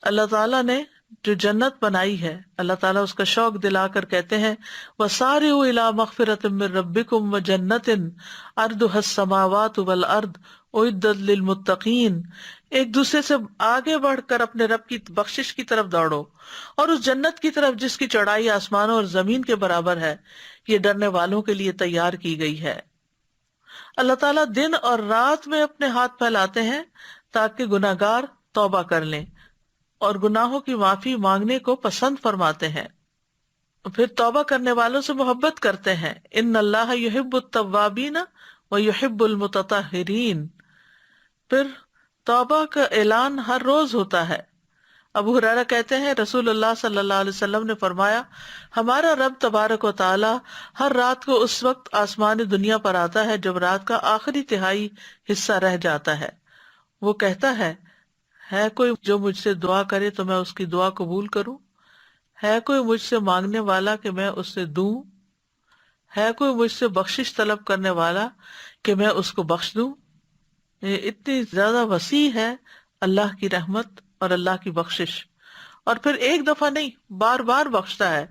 اللہ تعالیٰ نے جو جنت بنائی ہے، اللہ تعالیٰ اس کا شوق دلا کر کہتے ہیں وَسَارِعُوا إِلَىٰ مَغْفِرَةٍ مِّن رَّبِّكُمْ وَجَنَّةٍ عَرْضُهَا السَّمَاوَاتُ وَالْأَرْضُ أُعِدَّتْ لِلْمُتَّقِينَ۔ ایک دوسرے سے آگے بڑھ کر اپنے رب کی بخشش کی طرف دوڑو، اور اس جنت کی طرف جس کی چوڑائی آسمانوں اور زمین کے برابر ہے، یہ ڈرنے والوں کے لیے تیار کی گئی ہے۔ اللہ تعالیٰ دن اور رات میں اپنے ہاتھ پھیلاتے ہیں تاکہ گناہگار توبہ کر لیں، اور گناہوں کی معافی مانگنے کو پسند فرماتے ہیں، پھر توبہ کرنے والوں سے محبت کرتے ہیں۔ ان اللہ یحب التوابین و یحب المتطہرین۔ پھر توبہ کا اعلان ہر روز ہوتا ہے۔ ابو ہریرہ کہتے ہیں رسول اللہ صلی اللہ علیہ وسلم نے فرمایا، ہمارا رب تبارک و تعالی ہر رات کو اس وقت آسمان دنیا پر آتا ہے جب رات کا آخری تہائی حصہ رہ جاتا ہے۔ وہ کہتا ہے کوئی جو مجھ سے دعا کرے تو میں اس کی دعا قبول کروں؟ ہے کوئی مجھ سے مانگنے والا کہ میں اس سے دوں؟ ہے کوئی مجھ سے بخشش طلب کرنے والا کہ میں اس کو بخش دوں؟ یہ اتنی زیادہ وسیع ہے اللہ کی رحمت اور اللہ کی بخشش، اور پھر ایک دفعہ نہیں، بار بار بخشتا ہے۔